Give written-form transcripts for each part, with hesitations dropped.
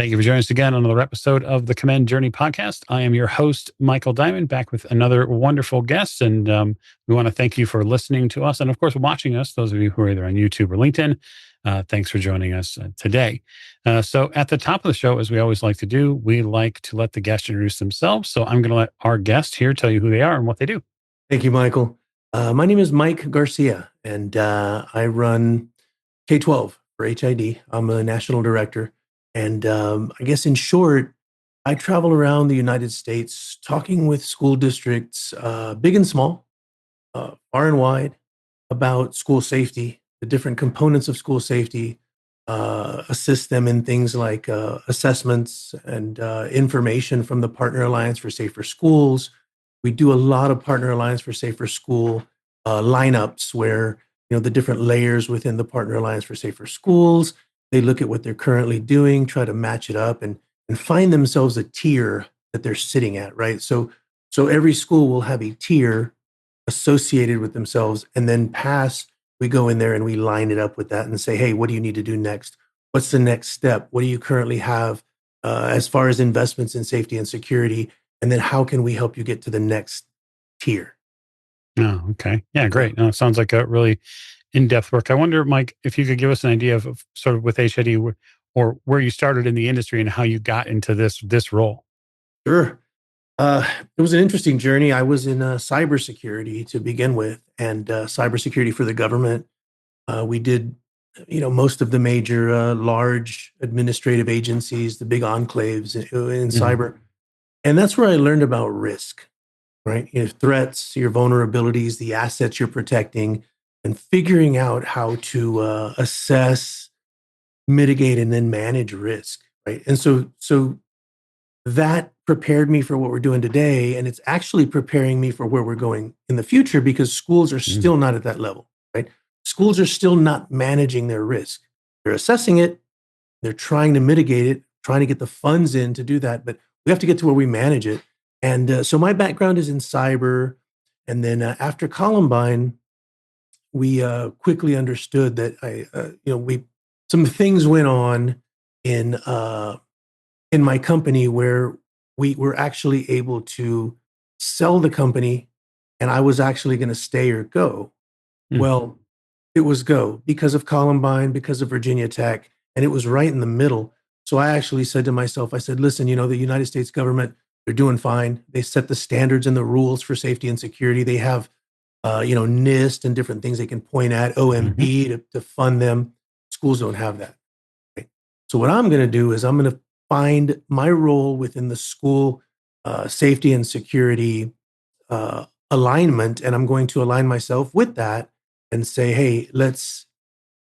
Thank you for joining us again on another episode of the Command Journey podcast. I am your host, Michael Diamond, back with another wonderful guest. And we want to thank you for listening to us and, of course, watching us, those of you who are either on YouTube or LinkedIn. Thanks for joining us today. So at the top of the show, as we always like to do, we like to let the guest introduce themselves. So I'm going to let our guest here tell you who they are and what they do. Thank you, Michael. My name is Mike Garcia, and I run K-12 for HID. I'm a national director. And I guess in short, I travel around the United States talking with school districts, big and small, far and wide, about school safety, the different components of school safety, assist them in things like assessments and information from the Partner Alliance for Safer Schools. We do a lot of Partner Alliance for Safer School lineups where, the different layers within the Partner Alliance for Safer Schools, they look at what they're currently doing, try to match it up and find themselves a tier that they're sitting at, right? So every school will have a tier associated with themselves, and then we go in there and we line it up with that and say, hey, what do you need to do next? What's the next step? What do you currently have as far as investments in safety and security? And then how can we help you get to the next tier? Oh, okay. Yeah, great. No, it sounds like a really in-depth work. I wonder, Mike, if you could give us an idea of sort of with HID or where you started in the industry and how you got into this role. Sure. It was an interesting journey. I was in cybersecurity to begin with, and cybersecurity for the government. We did, most of the major large administrative agencies, the big enclaves in Mhm. cyber. And that's where I learned about risk, right? Threats, your vulnerabilities, the assets you're protecting, and figuring out how to assess, mitigate, and then manage risk, right? And so that prepared me for what we're doing today, and it's actually preparing me for where we're going in the future because schools are Mm. still not at that level, right? Schools are still not managing their risk. They're assessing it, they're trying to mitigate it, trying to get the funds in to do that, but we have to get to where we manage it. And so my background is in cyber, and then after Columbine, we quickly understood that we some things went on in in my company where we were actually able to sell the company, and I was actually going to stay or go. Mm. Well, it was go because of Columbine, because of Virginia Tech, and it was right in the middle. So I actually said to myself, I said, listen, the United States government, they're doing fine. They set the standards and the rules for safety and security. They have, NIST and different things they can point at, Mhm. OMB to fund them. Schools don't have that. Right? So what I'm going to do is I'm going to find my role within the school safety and security alignment, and I'm going to align myself with that and say, hey, let's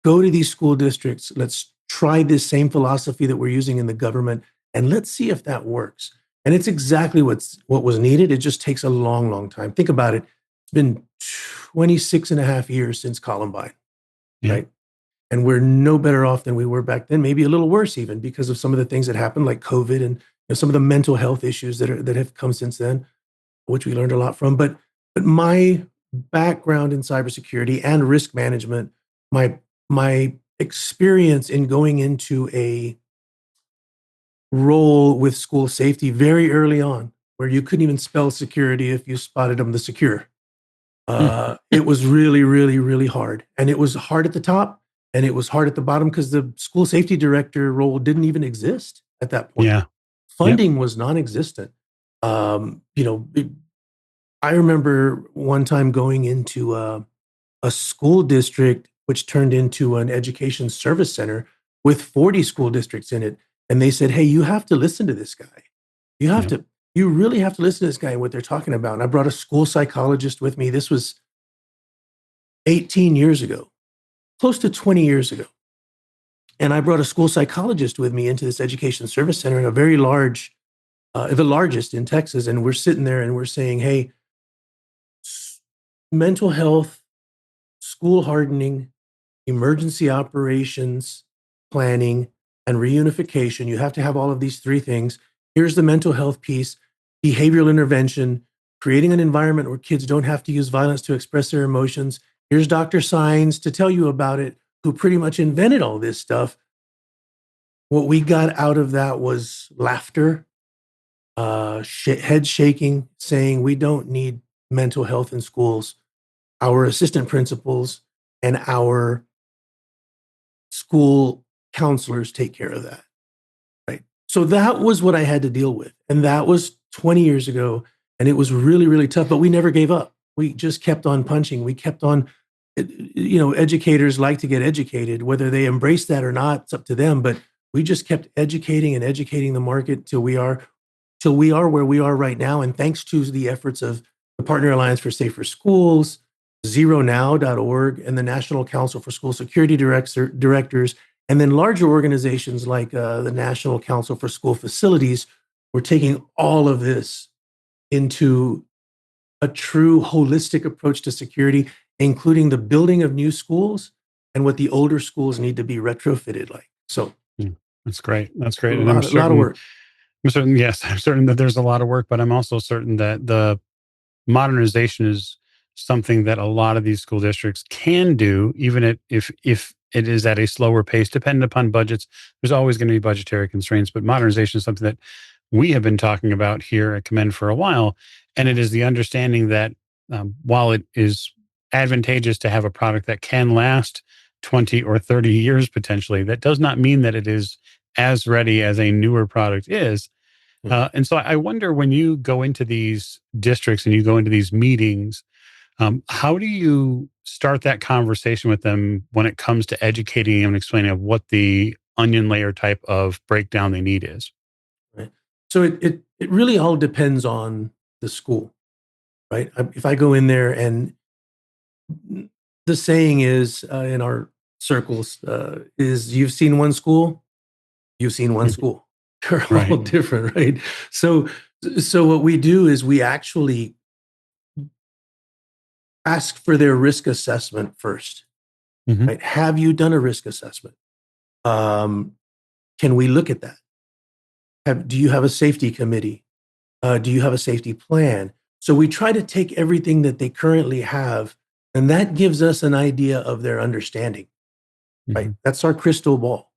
go to these school districts. Let's try this same philosophy that we're using in the government, and let's see if that works. And it's exactly what was needed. It just takes a long, long time. Think about it. It's been 26 and a half years since Columbine, Yeah. right? And we're no better off than we were back then, maybe a little worse even because of some of the things that happened, like COVID and some of the mental health issues that have come since then, which we learned a lot from. But my background in cybersecurity and risk management, my experience in going into a role with school safety very early on, where you couldn't even spell security if you spotted them the secure. Mm. It was really, really, really hard. And it was hard at the top and it was hard at the bottom because the school safety director role didn't even exist at that point. Yeah. Yep. Funding was non existent. Um, you know, it- I remember one time going into a school district, which turned into an education service center with 40 school districts in it. And they said, hey, you have to listen to this guy. You have Yep. to, you really have to listen to this guy and what they're talking about. And I brought a school psychologist with me. This was 18 years ago, close to 20 years ago. And I brought a school psychologist with me into this education service center in a very large, the largest in Texas. And we're sitting there and we're saying, hey, mental health, school hardening, emergency operations, planning, and reunification. You have to have all of these three things. Here's the mental health piece, behavioral intervention, creating an environment where kids don't have to use violence to express their emotions. Here's Dr. Science to tell you about it, who pretty much invented all this stuff. what we got out of that was laughter, head shaking, saying we don't need mental health in schools. Our assistant principals and our school counselors take care of that. Right. So that was what I had to deal with. And that was 20 years ago. And it was really, really tough, but we never gave up. We just kept on punching. We kept on, educators like to get educated, whether they embrace that or not, it's up to them. But we just kept educating and educating the market till we are where we are right now. And thanks to the efforts of the Partner Alliance for Safer Schools, zeronow.org, and the National Council for School Security Directors, and then larger organizations like the National Council for School Facilities, were taking all of this into a true holistic approach to security, including the building of new schools and what the older schools need to be retrofitted like. So Mm, that's great. That's a great. And lot of work. I'm certain, yes, I'm certain that there's a lot of work, but I'm also certain that the modernization is something that a lot of these school districts can do, even if it is at a slower pace, depending upon budgets. There's always going to be budgetary constraints, but modernization is something that we have been talking about here at Commend for a while. And it is the understanding that while it is advantageous to have a product that can last 20 or 30 years potentially, that does not mean that it is as ready as a newer product is. Yeah. And so I wonder, when you go into these districts and you go into these meetings, how do you start that conversation with them when it comes to educating them and explaining of what the onion layer type of breakdown they need is? Right. So it really all depends on the school, right? If I go in there, and the saying is in our circles is, you've seen one school, you've seen one Mhm. school. They're all Right. different, right? So what we do is we actually ask for their risk assessment first, Hmm. right? Have you done a risk assessment? Um, can we look at that? Do you have a safety committee? Do you have a safety plan? So we try to take everything that they currently have, and that gives us an idea of their understanding, right? Hmm. That's our crystal ball.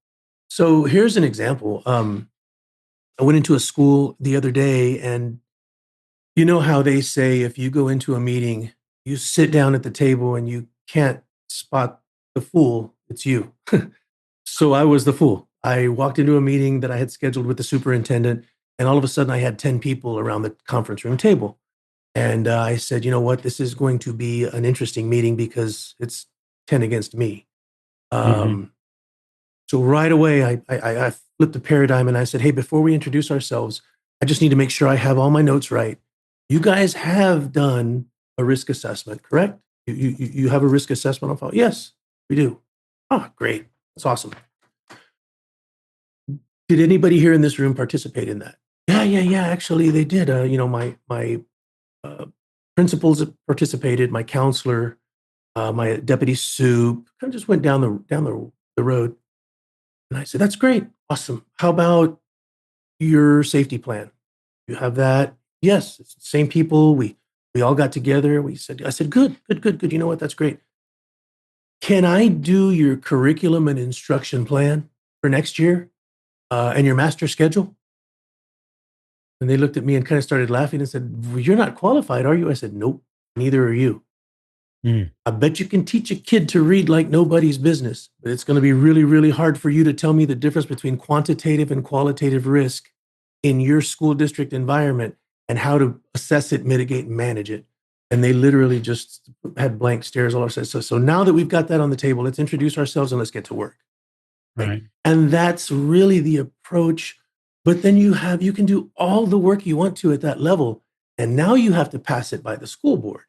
So here's an example. I went into a school the other day, and you know how they say if you go into a meeting, you sit down at the table and you can't spot the fool, it's you. So I was the fool. I walked into a meeting that I had scheduled with the superintendent, and all of a sudden I had 10 people around the conference room table. And I said, you know what, this is going to be an interesting meeting because it's 10 against me. Hmm. Um, so right away, I flipped the paradigm and I said, hey, before we introduce ourselves, I just need to make sure I have all my notes right. You guys have done a risk assessment, correct? You have a risk assessment on file? Yes, we do. Oh, great. That's awesome. Did anybody here in this room participate in that? Yeah. Actually, they did. My uh, principals participated. My counselor, my deputy soup, kind of just went down the road. And I said, "That's great, awesome. How about your safety plan? You have that? Yes, it's the same people. We all got together. I said, good. You know what? That's great. Can I do your curriculum and instruction plan for next year and your master schedule?" And they looked at me and kind of started laughing and said, well, "You're not qualified, are you?" I said, "Nope, neither are you. Mm. I bet you can teach a kid to read like nobody's business, but it's going to be really, really hard for you to tell me the difference between quantitative and qualitative risk in your school district environment and how to assess it, mitigate, and manage it." And they literally just had blank stares all over. So now that we've got that on the table, let's introduce ourselves and let's get to work. Right. Right. And that's really the approach. But then you can do all the work you want to at that level. And now you have to pass it by the school board,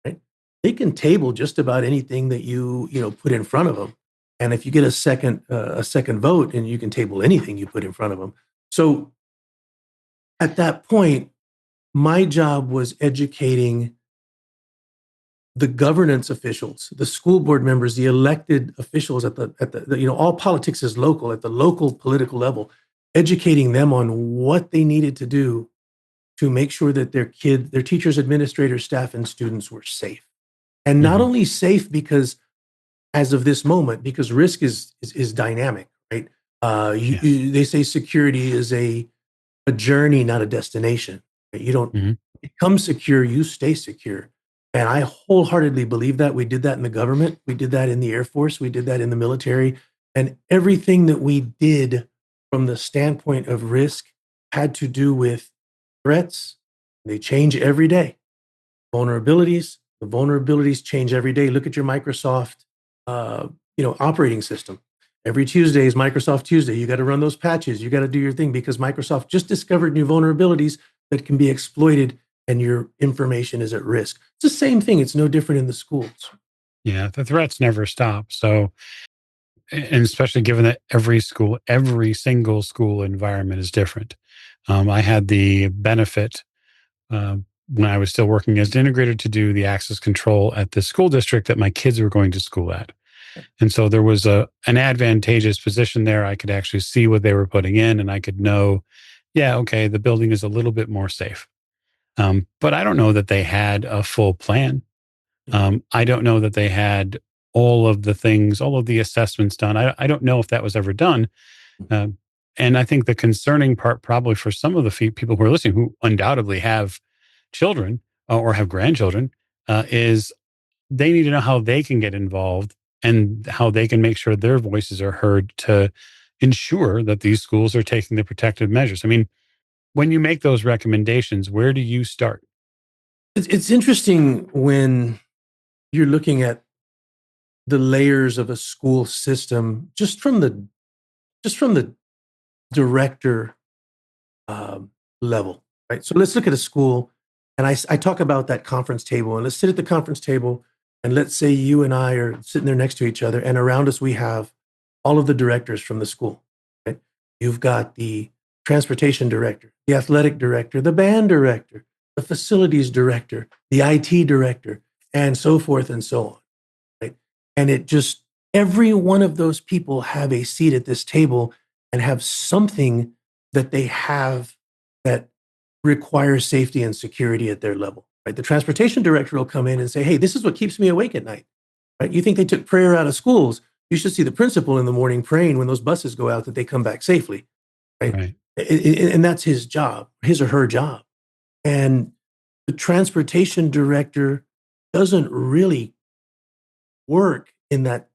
right? They can table just about anything that you put in front of them. And if you get a second vote, and you can table anything you put in front of them. So at that point, my job was educating the governance officials, the school board members, the elected officials all politics is local, at the local political level, educating them on what they needed to do to make sure that their teachers, administrators, staff, and students were safe. And not Hmm. only safe because as of this moment, because risk is dynamic, right? Yes. They say security is a journey, not a destination. You don't Hmm. become secure, you stay secure. And I wholeheartedly believe that. We did that in the government, we did that in the Air Force, we did that in the military. And everything that we did from the standpoint of risk had to do with threats. They change every day. The vulnerabilities change every day. Look at your Microsoft, operating system. Every Tuesday is Microsoft Tuesday. You got to run those patches. You got to do your thing because Microsoft just discovered new vulnerabilities that can be exploited, and your information is at risk. It's the same thing. It's no different in the schools. Yeah. The threats never stop. So, and especially given that every school, every single school environment is different. I had the benefit when I was still working as an integrator to do the access control at the school district that my kids were going to school at. And so there was an advantageous position there. I could actually see what they were putting in and I could know, yeah, okay, the building is a little bit more safe. But I don't know that they had a full plan. I don't know that they had all of the things, all of the assessments done. I don't know if that was ever done. Um, and I think the concerning part, probably for some of the people who are listening, who undoubtedly have children or have grandchildren, is they need to know how they can get involved and how they can make sure their voices are heard to ensure that these schools are taking the protective measures. I mean, when you make those recommendations, where do you start? It's interesting when you're looking at the layers of a school system just from the director level, right? So let's look at a school, and I talk about that conference table, and let's sit at the conference table, and let's say you and I are sitting there next to each other, and around us we have all of the directors from the school. Right? You've got the transportation director, the athletic director, the band director, the facilities director, the IT director, and so forth and so on. Right? And it just every one of those people have a seat at this table and have something that they have that requires safety and security at their level. Right? The transportation director will come in and say, "Hey, this is what keeps me awake at night." Right? You think they took prayer out of schools? You should see the principal in the morning praying when those buses go out that they come back safely. Right? Right. And that's his job, his or her job. And the transportation director doesn't really work in that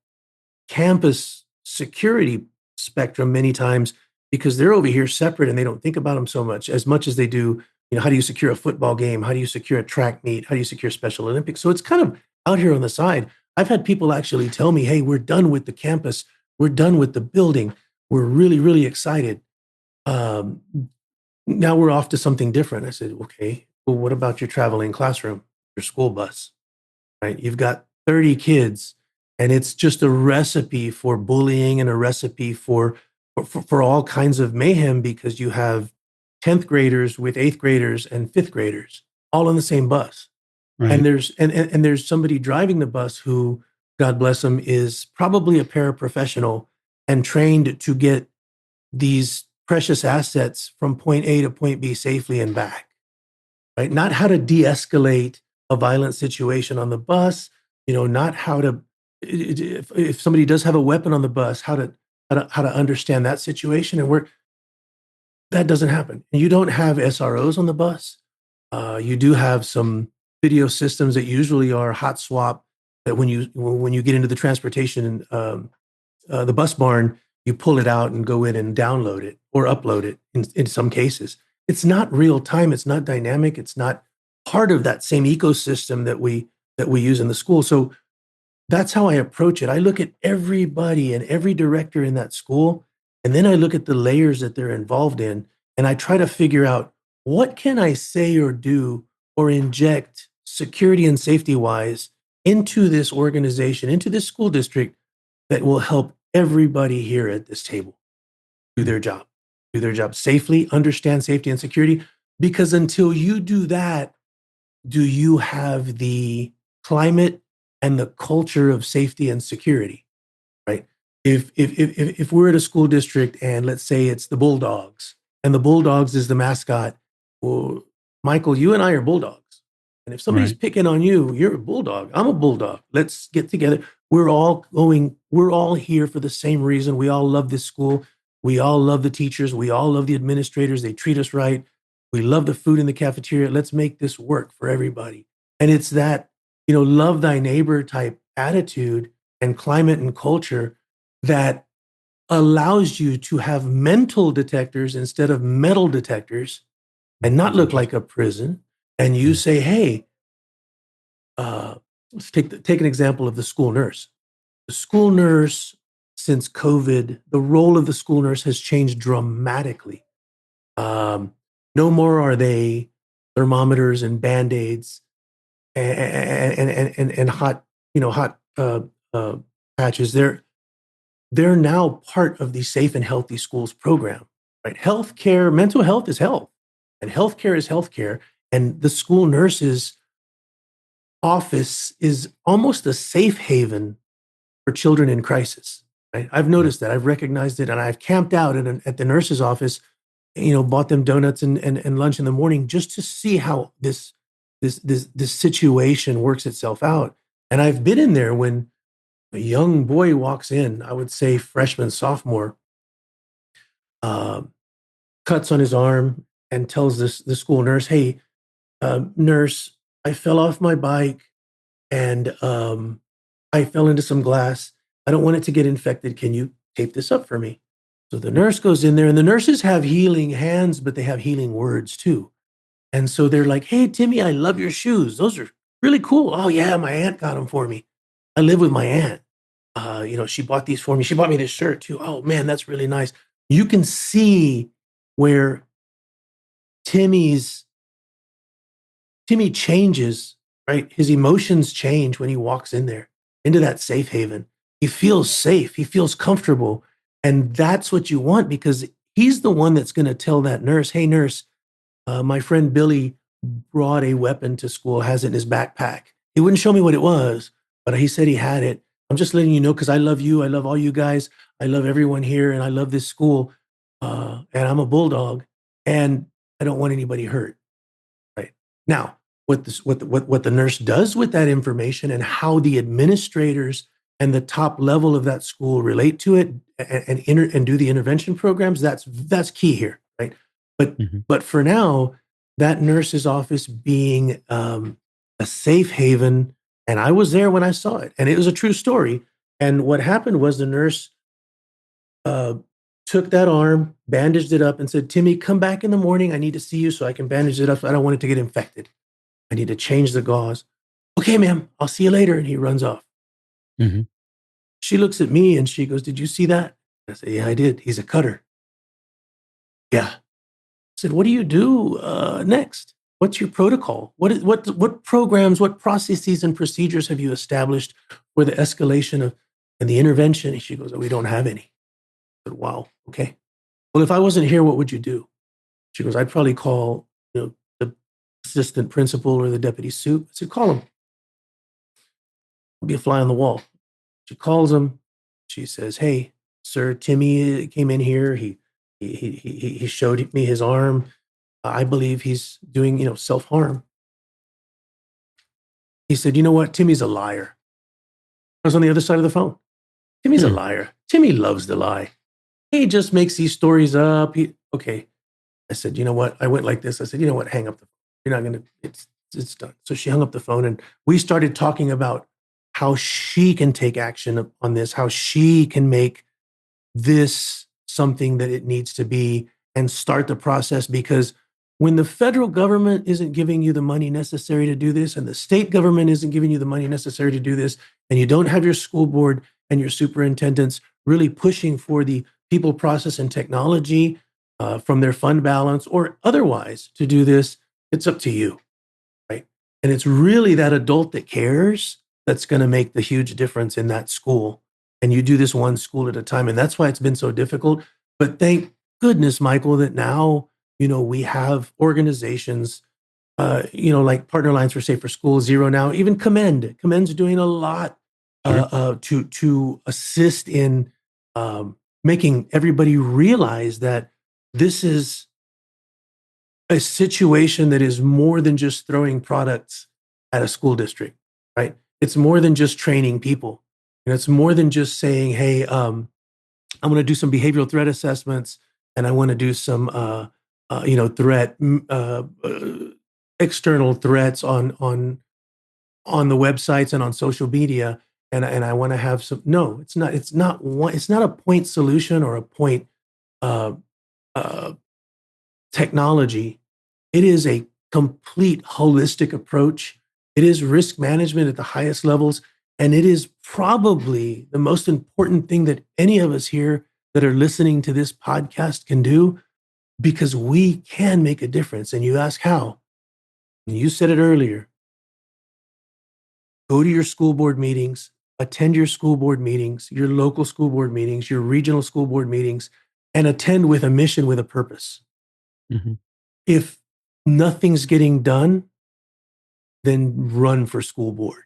campus security spectrum many times because they're over here separate and they don't think about them so much as they do. How do you secure a football game? How do you secure a track meet? How do you secure Special Olympics? So it's kind of out here on the side. I've had people actually tell me, "Hey, we're done with the campus. We're done with the building. We're really, really excited. Um, Now we're off to something different." I said, "Okay, well, what about your traveling classroom, your school bus?" Right? You've got 30 kids, and it's just a recipe for bullying and a recipe for all kinds of mayhem because you have 10th graders with 8th graders and 5th graders all on the same bus. And Right. there's somebody driving the bus who, God bless him, is probably a paraprofessional and trained to get these precious assets from point A to point B safely and back, right? Not how to de-escalate a violent situation on the bus, not how to if somebody does have a weapon on the bus, how to understand that situation and where that doesn't happen. And you don't have SROs on the bus. You do have some video systems that usually are hot swap that when you get into the transportation the bus barn, you pull it out and go in and download it or upload it in some cases. It's not real time. It's not dynamic. It's not part of that same ecosystem that we use in the school. So that's how I approach it. I look at everybody and every director in that school, and then I look at the layers that they're involved in, and I try to figure out what can I say or do or inject security and safety wise into this organization, into this school district that will help everybody here at this table do Mm. their job, do their job safely, understand safety and security. Because until you do that, do you have the climate and the culture of safety and security, right? If we're at a school district and let's say it's the Bulldogs and the Bulldogs is the mascot, well, Michael, you and I are Bulldogs. And if somebody's Right. picking on you, you're a Bulldog. I'm a Bulldog. Let's get together. We're all here for the same reason. We all love this school. We all love the teachers. We all love the administrators. They treat us right. We love the food in the cafeteria. Let's make this work for everybody. And it's that, love thy neighbor type attitude and climate and culture that allows you to have mental detectors instead of metal detectors and not That's look interesting. like a prison. And you Mm. say, hey, let's take an example of the school nurse. The school nurse, since COVID, the role of the school nurse has changed dramatically. Um, no more are they thermometers and band-aids and hot, hot uh, patches. They're now part of the Safe and Healthy Schools program, right? Healthcare, mental health is health, and healthcare is healthcare. And the school nurse's office is almost a safe haven for children in crisis. Right? I've Yep. noticed that. I've recognized it, and I've camped out at the nurse's office. Bought them donuts and lunch in the morning just to see how this situation works itself out. And I've been in there when a young boy walks in, I would say freshman, sophomore, uh, cuts on his arm and tells the school nurse, "Hey, nurse, I fell off my bike and I fell into some glass. I don't want it to get infected. Can you tape this up for me?" So the Yep. nurse goes in there, and the nurses have healing hands, but they have healing words too. And so they're like, "Hey, Timmy, I love your shoes. Those are really cool. Oh, yeah, my aunt got them for me. I live with my aunt. She bought these for me. She bought me this shirt too. Oh, man, that's really nice." You can see where Timmy's Timmy changes, right? His emotions change when he walks in there into that safe haven. He feels safe, he feels comfortable. And that's what you want because he's the one that's going to tell that nurse, "Hey, nurse, my friend Billy brought a weapon to school, has it in his backpack. He wouldn't show me what it was, but he said he had it. I'm just letting you know because I love you. I love all you guys. I love everyone here, and I love this school. And I'm a bulldog, and I don't want anybody hurt." Right. Now, what the nurse does with that information and how the administrators and the top level of that school relate to it and do the intervention programs, that's key here, right? But Mhm. but for now, that nurse's office being a safe haven, and I was there when I saw it, and it was a true story. And what happened was the nurse uh, took that arm, bandaged it up, and said, "Timmy, come back in the morning. I need to see you so I can bandage it up. I don't want it to get infected. I need to change the gauze." "Okay, ma'am, I'll see you later." And he runs off. Mhm. She looks at me and she goes, "Did you see that?" I said, "Yeah, I did. He's a cutter." "Yeah." I said, "What do you do next? What's your protocol? What programs, what processes and procedures have you established for the escalation of and the intervention?" And she goes, "Oh, we don't have any." I said, "Wow, okay. Well, if I wasn't here, what would you do?" She goes, "I'd probably call, the assistant principal or the deputy soup." I said, "Call him. I'll be a fly on the wall." She calls him. She says, "Hey, sir, Timmy came in here. He showed me his arm. I believe he's doing, self harm." He said, "You know what? Timmy's a liar." I was on the other side of the phone. "Timmy's a Hmm. liar. Timmy loves to lie. He just makes these stories up." Okay. I said, "You know what?" I went like this. I said, "You know what? Hang up the phone. You're not going to, it's done." So she hung up the phone and we started talking about how she can take action on this, how she can make this something that it needs to be and start the process. Because when the federal government isn't giving you the money necessary to do this, and the state government isn't giving you the money necessary to do this, and you don't have your school board and your superintendents really pushing for the people, process, and technology from their fund balance or otherwise to do this, it's up to you, right? And it's really that adult that cares that's going to make the huge difference in that school. And you do this one school at a time. And that's why it's been so difficult. But thank goodness, Michael, that now, we have organizations, like Partner Lines for Safer Schools, Zero Now, even Commend's doing a lot Sure. to assist in making everybody realize that this is a situation that is more than just throwing products at a school district, right? It's more than just training people. It's more than just saying, "Hey, I'm going to do some behavioral threat assessments, and I want to do some, threat, external threats on the websites and on social media, and I want to have some. No, it's not. It's not one. It's not a point solution or a point uh, uh, technology. It is a complete holistic approach. It is risk management at the highest levels. And it is probably the most important thing that any of us here that are listening to this podcast can do, because we can make a difference. And you ask how? And you said it earlier. Go to your school board meetings, attend your school board meetings, your local school board meetings, your regional school board meetings, and attend with a mission, with a purpose. Mhm. If nothing's getting done, then run for school board.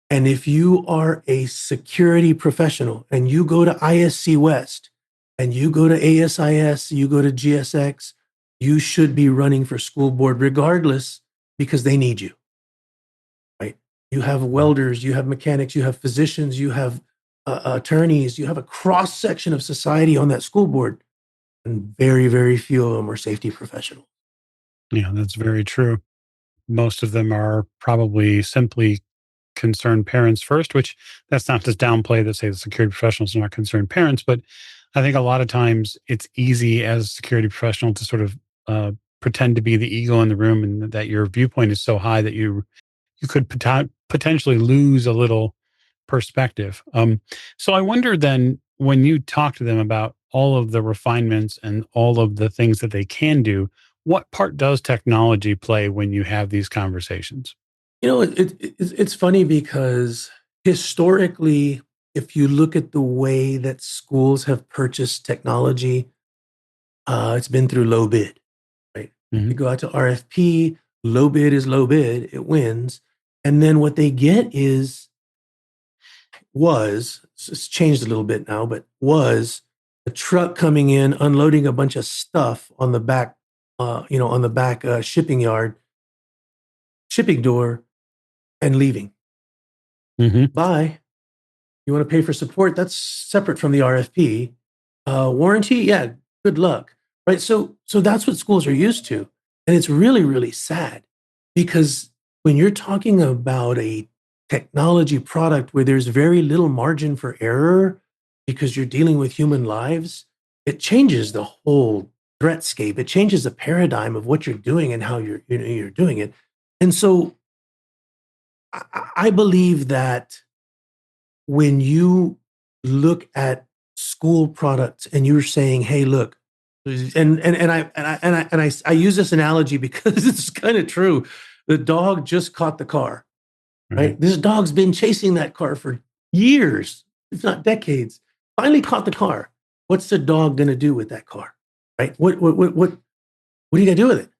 And if you are a security professional and you go to ISC West and you go to ASIS, you go to GSX, you should be running for school board regardless, because they need you, right? You have Right. welders, you have mechanics, you have physicians, you have attorneys, you have a cross section of society on that school board. And very, very few of them are safety professionals. Yeah, that's very true. Most of them are probably simply concerned parents first, which that's not to downplay that say the security professionals are not concerned parents, but I think a lot of times it's easy as a security professional to sort of pretend to be the ego in the room, and that your viewpoint is so high that you could potentially lose a little perspective. So I wonder then, when you talk to them about all of the refinements and all of the things that they can do, what part does technology play when you have these conversations? It's funny because historically, if you look at the way that schools have purchased technology, it's been through low bid, right? Hmm. You go out to RFP, low bid is low bid, it wins. And then what they get it's changed a little bit now, but was a truck coming in, unloading a bunch of stuff on the back, on the back shipping yard, shipping door, and leaving. Hmm. Bye. You want to pay for support? That's separate from the RFP. Warranty, yeah, good luck, right? So that's what schools are used to, and it's really, really sad, because when you're talking about a technology product where there's very little margin for error because you're dealing with human lives, it changes the whole threatscape. It changes the paradigm of what you're doing and how you're doing it. And so I believe that when you look at school products and you're saying, "Hey, look," and I use this analogy because it's kind of true. The dog just caught the car, Right. right? This dog's been chasing that car for years, if not decades. Finally caught the car. What's the dog going to do with that car, right? What are you going to do with it?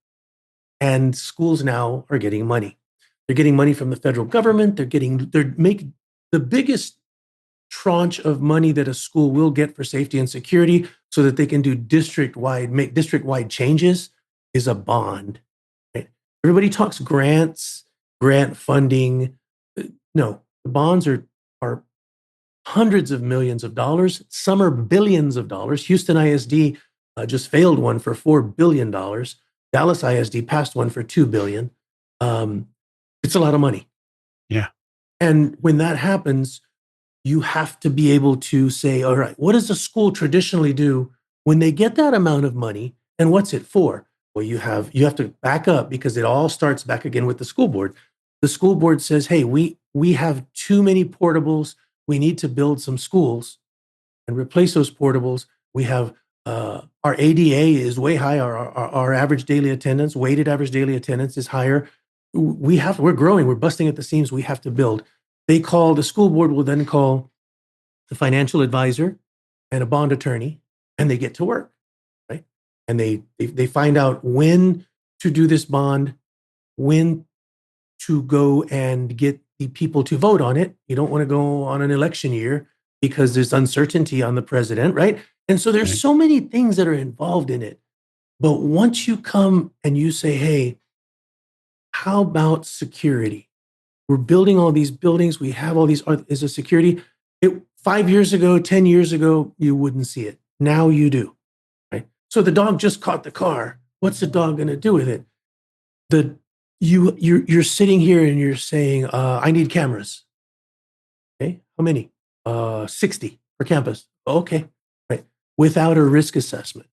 And schools now are getting money. They're getting money from the federal government. They're making the biggest tranche of money that a school will get for safety and security so that they can do make district wide changes is a bond. Right? Everybody talks grants, grant funding. No, the bonds are hundreds of millions of dollars. Some are billions of dollars. Houston ISD just failed one for $4 billion. Dallas ISD passed one for $2 billion. It's a lot of money. Yeah. And when that happens, you have to be able to say, all right, what does a school traditionally do when they get that amount of money, and what's it for? Well, you have to back up, because it all starts back again with the school board. The school board says, hey, we have too many portables. We need to build some schools and replace those portables. We have our ADA is way high. Our average daily attendance, weighted average daily attendance, is higher. We're growing. We're busting at the seams. We have to build. The school board will then call the financial advisor and a bond attorney, and they get to work, right? And they find out when to do this bond, when to go and get the people to vote on it. You don't want to go on an election year because there's uncertainty on the president, right? And so there's Right. so many things that are involved in it. But once you come and you say, hey, how about security? We're building all these buildings. We have all these, is a security. 5 years ago, 10 years ago, you wouldn't see it. Now you do, right? So the dog just caught the car. What's the dog going to do with it? The you're sitting here and you're saying, I need cameras. Okay, how many? 60 for campus. Okay, right. Without a risk assessment,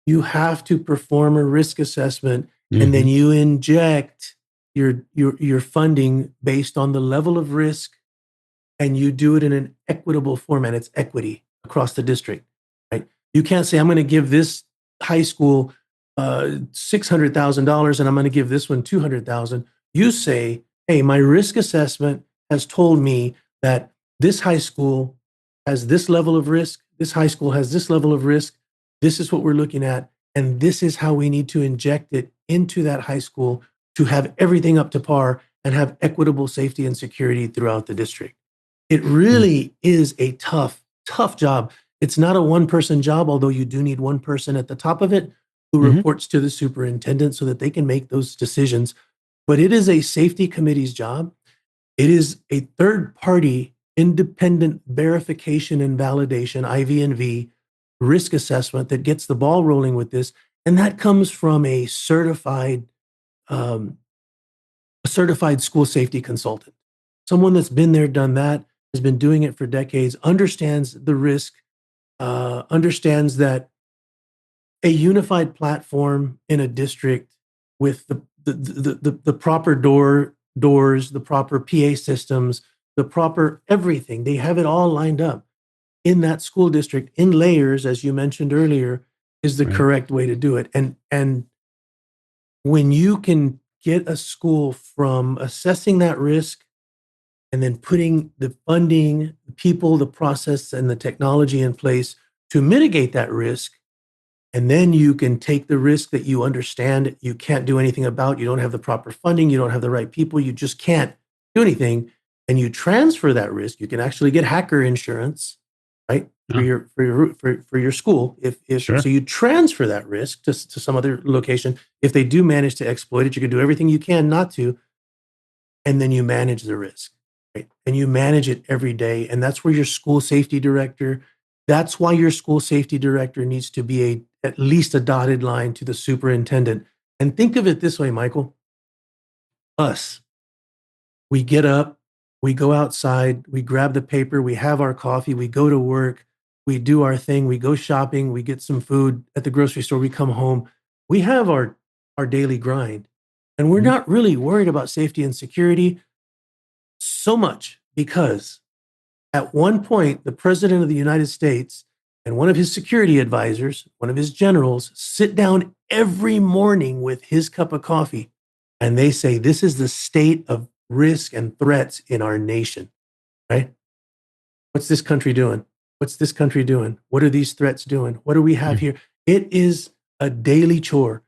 you have to perform a risk assessment, and then Hmm. you inject your funding based on the level of risk, and you do it in an equitable format. It's equity across the district, right? You can't say I'm going to give this high school $600,000 and I'm going to give this one 200,000. You say, hey, my risk assessment has told me that this high school has this level of risk. This high school has this level of risk. This is what we're looking at, and this is how we need to inject it into that high school to have everything up to par and have equitable safety and security throughout the district. It really is a tough, tough job. It's not a one person job, although you do need one person at the top of it who Hmm. reports to the superintendent so that they can make those decisions. But it is a safety committee's job. It is a third party independent verification and validation, IV&V risk assessment that gets the ball rolling with this. And that comes from um, a certified school safety consultant, someone that's been there, done that, has been doing it for decades, understands the risk, understands that a unified platform in a district with the proper doors, the proper PA systems, the proper everything, they have it all lined up in that school district in layers, as you mentioned earlier, is the Right. correct way to do it. And when you can get a school from assessing that risk and then putting the funding, the people, the process, and the technology in place to mitigate that risk. And then you can take the risk that you understand you can't do anything about. You don't have the proper funding. You don't have the right people. You just can't do anything. And you transfer that risk. You can actually get hacker insurance, right? For Oh, your school. If sure. so, you transfer that risk to some other location. If they do manage to exploit it, you can do everything you can not to, and then you manage the risk, right? And you manage it every day. And that's where your school safety director, that's why your school safety director needs to be at least a dotted line to the superintendent. And think of it this way, Michael. Us, we get up, we go outside, we grab the paper, we have our coffee, we go to work, we do our thing, we go shopping, we get some food at the grocery store, we come home. We have our daily grind. And we're Mhm. not really worried about safety and security so much because at one point, the president of the United States and one of his security advisors, one of his generals, sit down every morning with his cup of coffee and they say, this is the state of risk and threats in our nation, right? What's this country doing? What's this country doing? What are these threats doing? What do we have Yeah. here? It is a daily chore.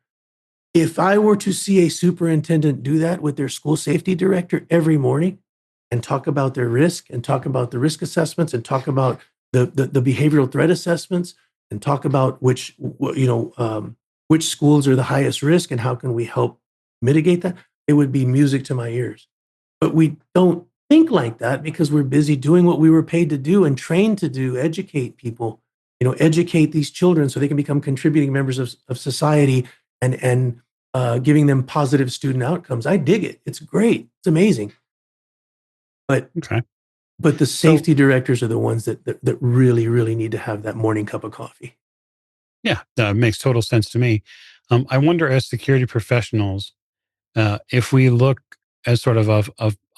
If I were to see a superintendent do that with their school safety director every morning and talk about their risk and talk about the risk assessments and talk about the behavioral threat assessments and talk about which schools are the highest risk and how can we help mitigate that, it would be music to my ears. But we don't think like that because we're busy doing what we were paid to do and trained to do, educate people, educate these children so they can become contributing members of society and giving them positive student outcomes. I dig it. It's great. It's amazing. But Okay. but the So, safety directors are the ones that really, really need to have that morning cup of coffee. yeah, that makes total sense to me. I wonder, as security professionals, if we look as sort of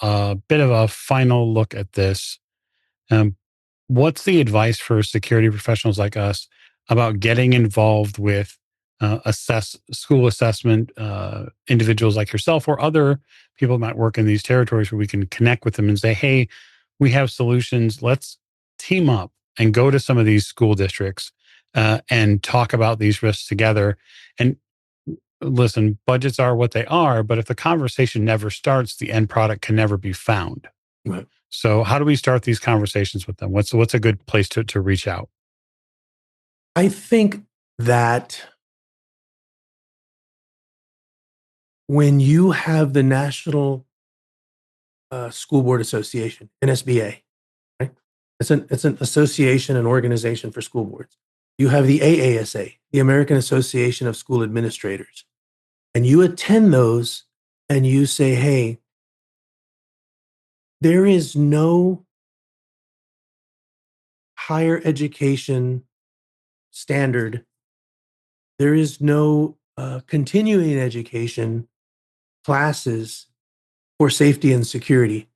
a bit of a final look at this, um, what's the advice for security professionals like us about getting involved with school assessment individuals like yourself or other people that might work in these territories where we can connect with them and say, hey, we have solutions. Let's team up and go to some of these school districts and talk about these risks together. And listen, budgets are what they are, but if the conversation never starts, the end product can never be found. Right. So how do we start these conversations with them? What's a good place to reach out? I think that when you have the National School Board Association, NSBA, right? It's an association and organization for school boards. You have the AASA, the American Association of School Administrators, and you attend those and you say, hey, there is no higher education standard. There is no continuing education classes for safety and security.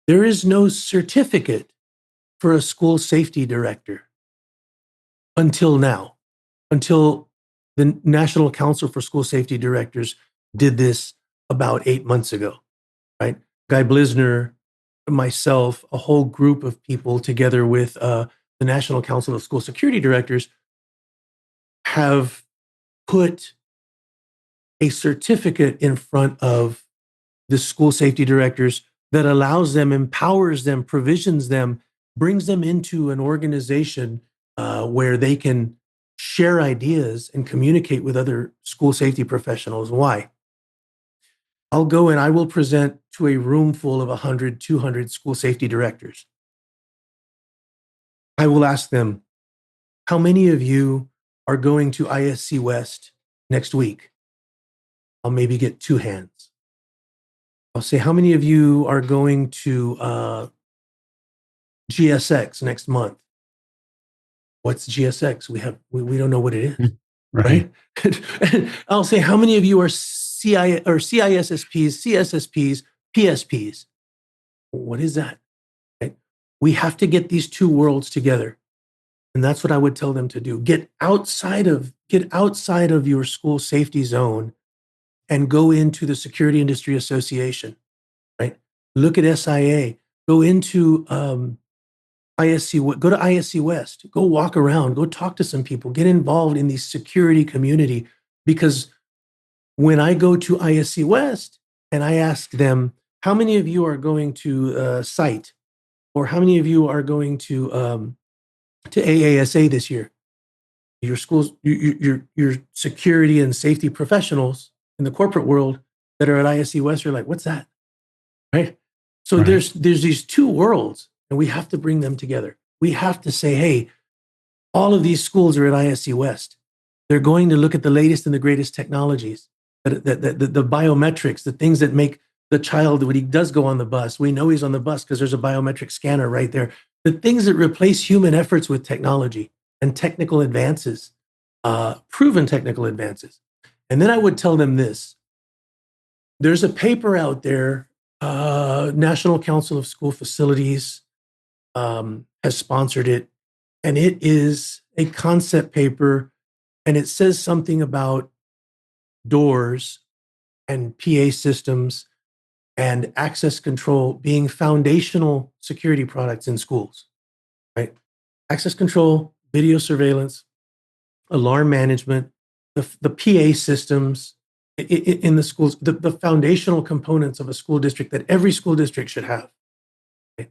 There is no certificate for a school safety director until now, until the National Council for School Safety Directors did this about 8 months ago, right? Guy Blisner, myself, a whole group of people together with the National Council of School Security Directors have put a certificate in front of the school safety directors that allows them, empowers them, provisions them, brings them into an organization where they can share ideas and communicate with other school safety professionals. Why? I'll go and I will present to a room full of 100, 200 school safety directors. I will ask them, how many of you are going to ISC West next week? I'll maybe get 2 hands. I'll say, how many of you are going to GSX next month? What's GSX? We don't know what it is, Right. right? And I'll say, how many of you are CISSPs, CSSPs, PSPs? What is that? Right? We have to get these two worlds together. And that's what I would tell them to do. Get outside of your school safety zone and go into the Security Industry Association, right? Look at SIA. Go into ISC. Go to ISC West. Go walk around. Go talk to some people. Get involved in the security community. Because when I go to ISC West and I ask them, how many of you are going to site, or how many of you are going to AASA this year? Your schools, your security and safety professionals in the corporate world that are at ISC West are like, what's that? Right? So Right. there's these two worlds, and we have to bring them together. We have to say, hey, all of these schools are at ISC West. They're going to look at the latest and the greatest technologies, the biometrics, the things that make the child, when he does go on the bus, we know he's on the bus because there's a biometric scanner right there. The things that replace human efforts with technology and technical advances, proven technical advances. And then I would tell them this. There's a paper out there, National Council of School Facilities has sponsored it, and it is a concept paper, and it says something about doors and PA systems and access control being foundational security products in schools, right? Access control, video surveillance, alarm management, the PA systems in the schools, the foundational components of a school district that every school district should have. Right?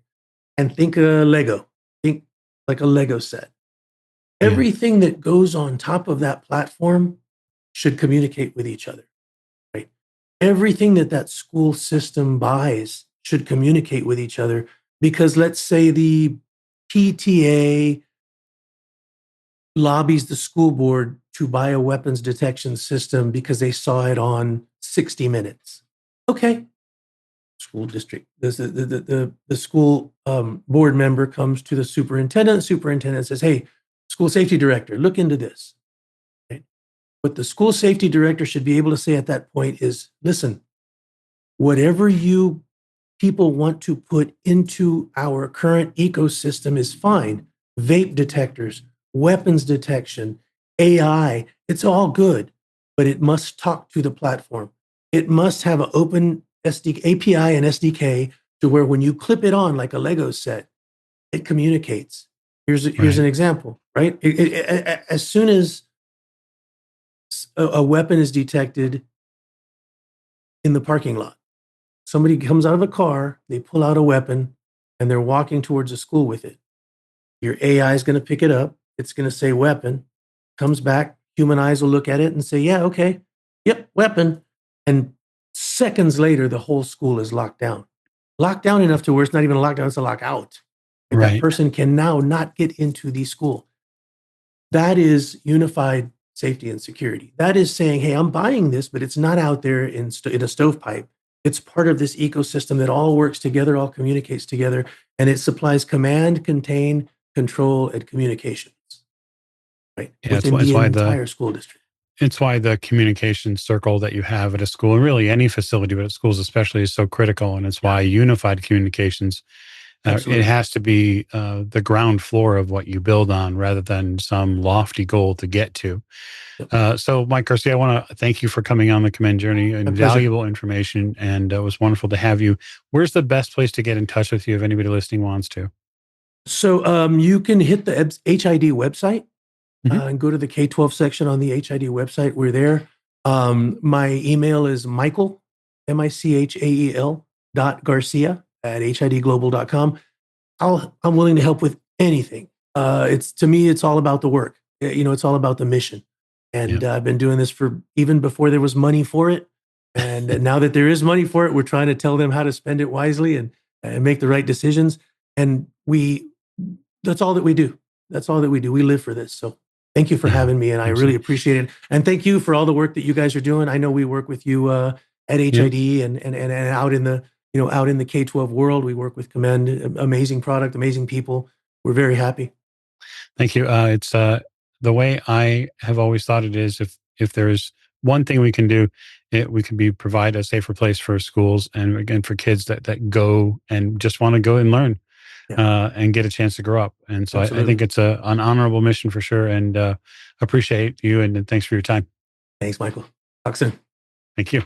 And think Lego, think like a Lego set. Yeah. Everything that goes on top of that platform should communicate with each other, right? Everything that school system buys should communicate with each other, because let's say the PTA lobbies the school board to buy a weapons detection system because they saw it on 60 Minutes. Okay. School district, the school board member comes to the superintendent. The superintendent says, hey, school safety director, look into this. Right? What the school safety director should be able to say at that point is, listen, whatever you people want to put into our current ecosystem is fine. Vape detectors, weapons detection, AI, it's all good, but it must talk to the platform. It must have an open API and SDK to where when you clip it on like a Lego set, it communicates. Here's an example, right? As soon as a weapon is detected in the parking lot, somebody comes out of a car, they pull out a weapon, and they're walking towards a school with it. Your AI is going to pick it up. It's going to say weapon, comes back, human eyes will look at it and say, yeah, okay, yep, weapon. And seconds later, the whole school is locked down. Locked down enough to where it's not even a lockdown, it's a lockout. and that Right. person can now not get into the school. That is unified safety and security. That is saying, hey, I'm buying this, but it's not out there in a stovepipe. It's part of this ecosystem that all works together, all communicates together, and it supplies command, contain, control, and communications, right? Yeah, Within it's the why the entire school district. it's why the communication circle that you have at a school, and really any facility, but at schools especially, is so critical. And it's Yeah, why unified communications, it absolutely. has to be the ground floor of what you build on rather than some lofty goal to get to. Yep. So, Mike Garcia, I want to thank you for coming on the Commend Journey My and pleasure. valuable information. And it was wonderful to have you. Where's the best place to get in touch with you if anybody listening wants to? So you can hit the HID website Hmm. and go to the K-12 section on the HID website. We're there. My email is Michael, Michael .Garcia at hidglobal.com. I'm willing to help with anything. It's to me, it's all about the work. It's all about the mission. Yeah. And I've been doing this for even before there was money for it. And now that there is money for it, we're trying to tell them how to spend it wisely and make the right decisions. And that's all that we do. That's all that we do. We live for this. So thank you for Yeah. having me. And I really Absolutely. appreciate it. And thank you for all the work that you guys are doing. I know we work with you at Yeah. HID and out in the out in the K-12 world. We work with Commend, amazing product, amazing people. We're very happy. Thank you. It's the way I have always thought it is. If there is one thing we can do, we can be provide a safer place for schools and again for kids that go and just want to go and learn Yeah, and get a chance to grow up. And so I think absolutely. it's an honorable mission for sure. And appreciate you and thanks for your time. Thanks, Michael. Talk soon. Thank you.